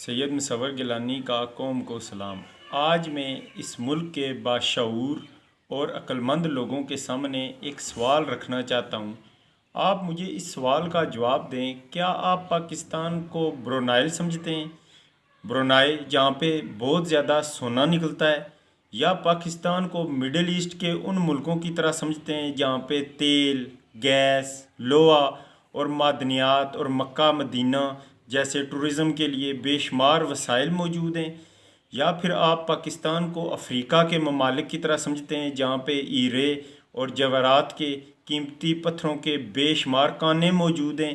سید مصور گیلانی کا قوم کو سلام۔ آج میں اس ملک کے باشعور اور عقلمند لوگوں کے سامنے ایک سوال رکھنا چاہتا ہوں۔ آپ مجھے اس سوال کا جواب دیں، کیا آپ پاکستان کو برونائل سمجھتے ہیں؟ برونائی جہاں پہ بہت زیادہ سونا نکلتا ہے، یا پاکستان کو مڈل ایسٹ کے ان ملکوں کی طرح سمجھتے ہیں جہاں پہ تیل، گیس، لوہا اور معدنیات اور مکہ مدینہ جیسے ٹورزم کے لیے بے شمار وسائل موجود ہیں؟ یا پھر آپ پاکستان کو افریقہ کے ممالک کی طرح سمجھتے ہیں جہاں پہ ہیرے اور جواہرات کے قیمتی پتھروں کے بے شمار کانے موجود ہیں؟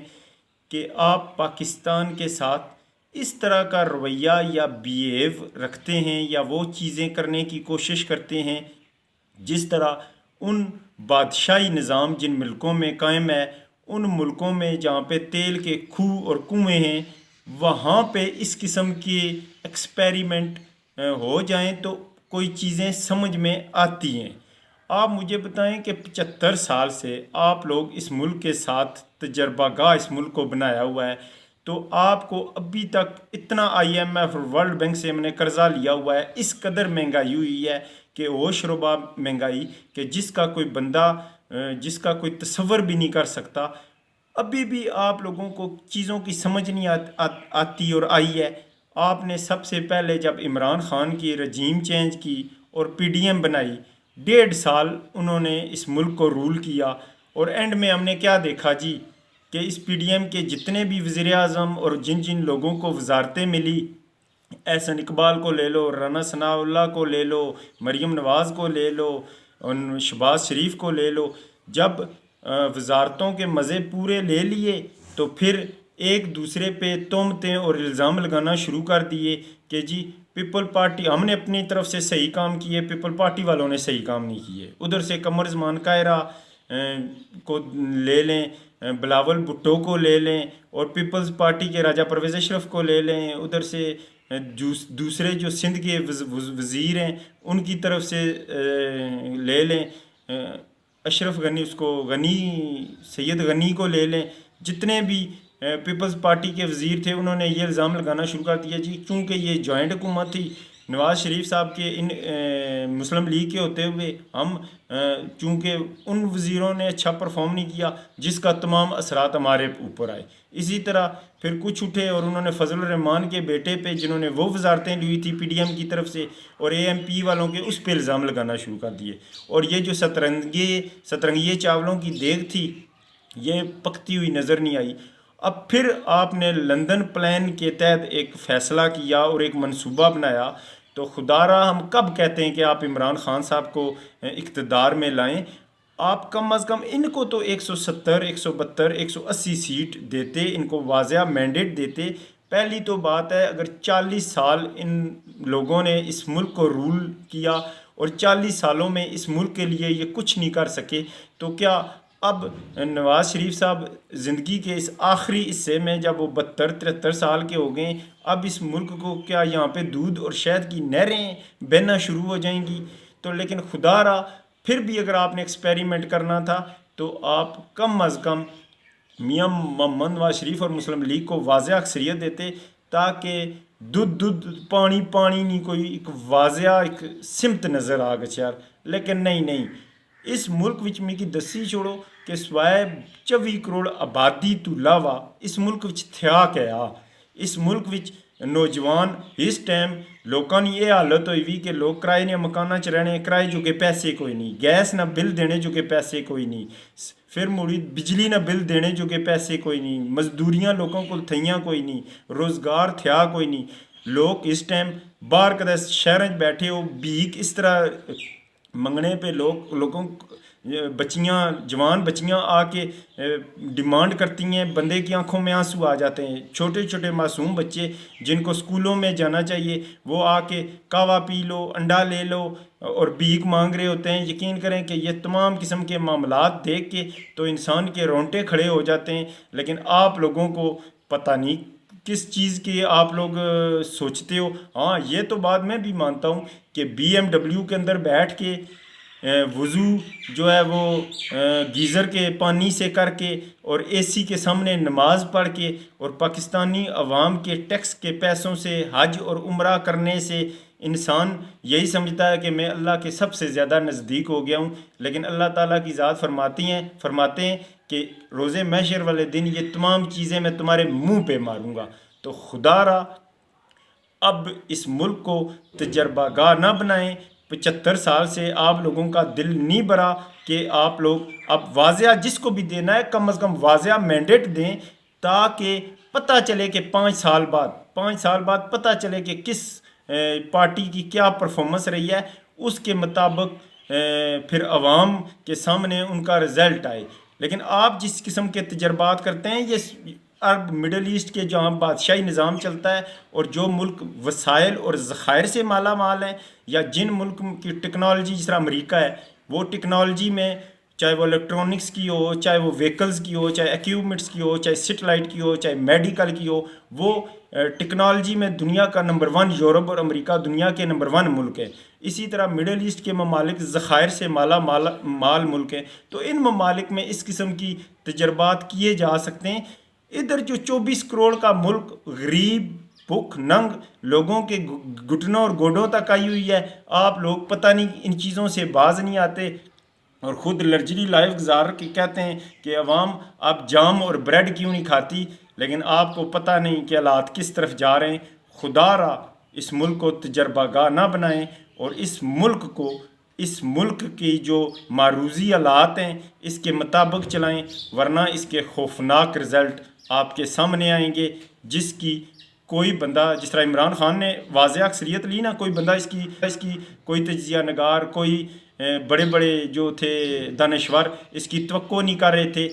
کہ آپ پاکستان کے ساتھ اس طرح کا رویہ یا بیہیو رکھتے ہیں یا وہ چیزیں کرنے کی کوشش کرتے ہیں جس طرح ان بادشاہی نظام جن ملکوں میں قائم ہے، ان ملکوں میں جہاں پہ تیل کے کھوہ اور کنویں ہیں، وہاں پہ اس قسم کے ایکسپیریمنٹ ہو جائیں تو کوئی چیزیں سمجھ میں آتی ہیں؟ آپ مجھے بتائیں کہ 75 سال سے آپ لوگ اس ملک کے ساتھ تجربہ گاہ اس ملک کو بنایا ہوا ہے، تو آپ کو ابھی تک اتنا آئی ایم ایف اور ورلڈ بینک سے ہم نے قرضہ لیا ہوا ہے، اس قدر مہنگائی ہوئی ہے کہ ہوش ربا مہنگائی کہ جس کا کوئی بندہ جس کا کوئی تصور بھی نہیں کر سکتا۔ ابھی بھی آپ لوگوں کو چیزوں کی سمجھ نہیں آتی اور آئی ہے۔ آپ نے سب سے پہلے جب عمران خان کی رجیم چینج کی اور پی ڈی ایم بنائی، 1.5 سال انہوں نے اس ملک کو رول کیا، اور اینڈ میں ہم نے کیا دیکھا جی کہ اس پی ڈی ایم کے جتنے بھی وزیر اعظم اور جن جن لوگوں کو وزارتیں ملی، احسن اقبال کو لے لو، رانا ثناء اللہ کو لے لو، مریم نواز کو لے لو، شہباز شریف کو لے لو، جب وزارتوں کے مزے پورے لے لیے تو پھر ایک دوسرے پہ تہمتیں اور الزام لگانا شروع کر دیے کہ جی پیپل پارٹی ہم نے اپنی طرف سے صحیح کام کیے، پیپل پارٹی والوں نے صحیح کام نہیں کیے۔ ادھر سے قمر زمان کائرہ کو لے لیں، بلاول بھٹو کو لے لیں، اور پیپلز پارٹی کے راجہ پرویز اشرف کو لے لیں، ادھر سے دوسرے جو سندھ کے وزیر ہیں ان کی طرف سے لے لیں، اشرف غنی، اس کو غنی سید غنی کو لے لیں، جتنے بھی پیپلز پارٹی کے وزیر تھے انہوں نے یہ الزام لگانا شروع کر دیا جی چونکہ یہ جوائنٹ حکومت تھی نواز شریف صاحب کے ان مسلم لیگ کے ہوتے ہوئے، ہم چونکہ ان وزیروں نے اچھا پرفارم نہیں کیا جس کا تمام اثرات ہمارے اوپر آئے۔ اسی طرح پھر کچھ اٹھے اور انہوں نے فضل الرحمان کے بیٹے پہ جنہوں نے وہ وزارتیں لی ہوئی تھی پی ڈی ایم کی طرف سے اور اے ایم پی والوں کے، اس پہ الزام لگانا شروع کر دیے، اور یہ جو سترنگیے چاولوں کی دیگ تھی یہ پکتی ہوئی نظر نہیں آئی۔ اب پھر آپ نے لندن پلان کے تحت ایک فیصلہ کیا اور ایک منصوبہ بنایا، تو خدا را ہم کب کہتے ہیں کہ آپ عمران خان صاحب کو اقتدار میں لائیں؟ آپ کم از کم ان کو تو 170 172 180 سیٹ دیتے، ان کو واضح مینڈیٹ دیتے۔ پہلی تو بات ہے، اگر 40 سال ان لوگوں نے اس ملک کو رول کیا اور 40 سالوں میں اس ملک کے لیے یہ کچھ نہیں کر سکے، تو کیا اب نواز شریف صاحب زندگی کے اس آخری حصے میں جب وہ 72 سال کے ہو گئے، اب اس ملک کو کیا یہاں پہ دودھ اور شہد کی نہریں بہنا شروع ہو جائیں گی؟ تو لیکن خدا را پھر بھی اگر آپ نے ایکسپیریمنٹ کرنا تھا تو آپ کم از کم میاں محمد نواز شریف اور مسلم لیگ کو واضح اکثریت دیتے، تاکہ دودھ پانی نہیں، کوئی ایک واضح ایک سمت نظر آ گچ یار۔ لیکن نہیں، اس ملک وچ میں کی دسی چھوڑو کہ سوائے 24 کروڑ آبادی تو علاوہ اس ملک وچ تھیا کیا؟ اس ملک وچ نوجوان اس ٹائم لوگوں کی یہ حالت ہوئی بھی کہ لوگ کرائے نے مکانہ چ رہنے، کرائے جو کہ پیسے کوئی نہیں، گیس نہ بل دینے جو کہ پیسے کوئی نہیں، پھر مڑی بجلی نہ بل دینے جو کہ پیسے کوئی نہیں، مزدوریاں لوگوں کو تھیاں کوئی نہیں، روزگار تھیا کوئی نہیں۔ لوگ اس ٹائم باہر کدے شہریں بیٹھے ہو بھیک اس طرح منگنے پہ لوگوں بچیاں جوان بچیاں آ کے ڈیمانڈ کرتی ہیں، بندے کی آنکھوں میں آنسو آ جاتے ہیں۔ چھوٹے چھوٹے معصوم بچے جن کو سکولوں میں جانا چاہیے وہ آ کے کہوہ پی لو، انڈا لے لو اور بھیک مانگ رہے ہوتے ہیں۔ یقین کریں کہ یہ تمام قسم کے معاملات دیکھ کے تو انسان کے رونٹے کھڑے ہو جاتے ہیں، لیکن آپ لوگوں کو پتہ نہیں کس چیز کے آپ لوگ سوچتے ہو۔ ہاں یہ تو بات میں بھی مانتا ہوں کہ بی ایم ڈبلیو کے اندر بیٹھ کے وضو جو ہے وہ گیزر کے پانی سے کر کے اور اے سی کے سامنے نماز پڑھ کے اور پاکستانی عوام کے ٹیکس کے پیسوں سے حج اور عمرہ کرنے سے انسان یہی سمجھتا ہے کہ میں اللہ کے سب سے زیادہ نزدیک ہو گیا ہوں، لیکن اللہ تعالیٰ کی ذات فرماتے ہیں کہ روز محشر والے دن یہ تمام چیزیں میں تمہارے منہ پہ ماروں گا۔ تو خدا را اب اس ملک کو تجربہ گاہ نہ بنائیں۔ 75 سال سے آپ لوگوں کا دل نہیں بھرا کہ آپ لوگ اب واضح جس کو بھی دینا ہے کم از کم واضح مینڈیٹ دیں، تاکہ پتہ چلے کہ 5 سال بعد پتہ چلے کہ کس پارٹی کی کیا پرفارمنس رہی ہے، اس کے مطابق پھر عوام کے سامنے ان کا رزلٹ آئے۔ لیکن آپ جس قسم کے تجربات کرتے ہیں، یہ عرب مڈل ایسٹ کے جہاں بادشاہی نظام چلتا ہے، اور جو ملک وسائل اور ذخائر سے مالا مال ہیں، یا جن ملک کی ٹیکنالوجی جس طرح امریکہ ہے، وہ ٹیکنالوجی میں چاہے وہ الیکٹرانکس کی ہو، چاہے وہ ویکلز کی ہو، چاہے ایکیوپمنٹس کی ہو، چاہے سیٹلائٹ کی ہو، چاہے میڈیکل کی ہو، وہ ٹیکنالوجی میں دنیا کا نمبر 1، یورپ اور امریکہ دنیا کے نمبر 1 ملک ہے۔ اسی طرح مڈل ایسٹ کے ممالک ذخائر سے مال ملک ہیں، تو ان ممالک میں اس قسم کی تجربات کیے جا سکتے ہیں۔ ادھر جو 24 کروڑ کا ملک غریب بھوک ننگ لوگوں کے گھٹنوں اور گوڈوں تک آئی ہوئی ہے، آپ لوگ پتہ نہیں ان چیزوں سے باز نہیں آتے اور خود لگژری لائف گزار کے کہتے ہیں کہ عوام اب جام اور بریڈ کیوں نہیں کھاتی، لیکن آپ کو پتہ نہیں کہ حالات کس طرف جا رہے ہیں۔ خدا را اس ملک کو تجربہ گاہ نہ بنائیں اور اس ملک کی جو معروضی حالات ہیں اس کے مطابق چلائیں، ورنہ اس کے خوفناک رزلٹ آپ کے سامنے آئیں گے، جس کی کوئی بندہ، جس طرح عمران خان نے واضح اکثریت لی نا، کوئی بندہ اس کی کوئی تجزیہ نگار، کوئی بڑے بڑے جو تھے دانشور اس کی توقع نہیں کر رہے تھے۔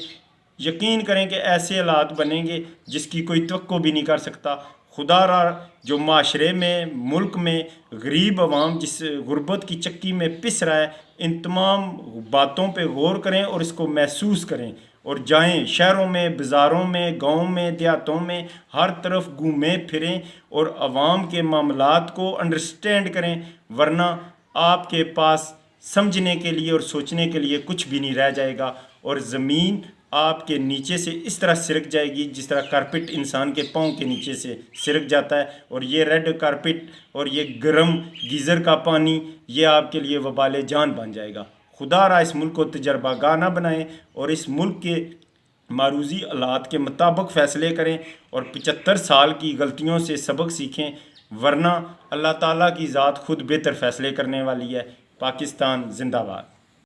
یقین کریں کہ ایسے حالات بنیں گے جس کی کوئی توقع بھی نہیں کر سکتا۔ خدا را جو معاشرے میں، ملک میں غریب عوام جس غربت کی چکی میں پس رہا ہے، ان تمام باتوں پہ غور کریں اور اس کو محسوس کریں، اور جائیں شہروں میں، بازاروں میں، گاؤں میں، دیہاتوں میں، ہر طرف گھومیں پھریں اور عوام کے معاملات کو انڈرسٹینڈ کریں، ورنہ آپ کے پاس سمجھنے کے لیے اور سوچنے کے لیے کچھ بھی نہیں رہ جائے گا، اور زمین آپ کے نیچے سے اس طرح سرک جائے گی جس طرح کارپٹ انسان کے پاؤں کے نیچے سے سرک جاتا ہے، اور یہ ریڈ کارپٹ اور یہ گرم گیزر کا پانی یہ آپ کے لیے وبال جان بن جائے گا۔ خدا را اس ملک کو تجربہ گاہ نہ بنائیں اور اس ملک کے معروضی حالات کے مطابق فیصلے کریں اور 75 سال کی غلطیوں سے سبق سیکھیں، ورنہ اللہ تعالیٰ کی ذات خود بہتر فیصلے کرنے والی ہے۔ پاکستان زندہ باد۔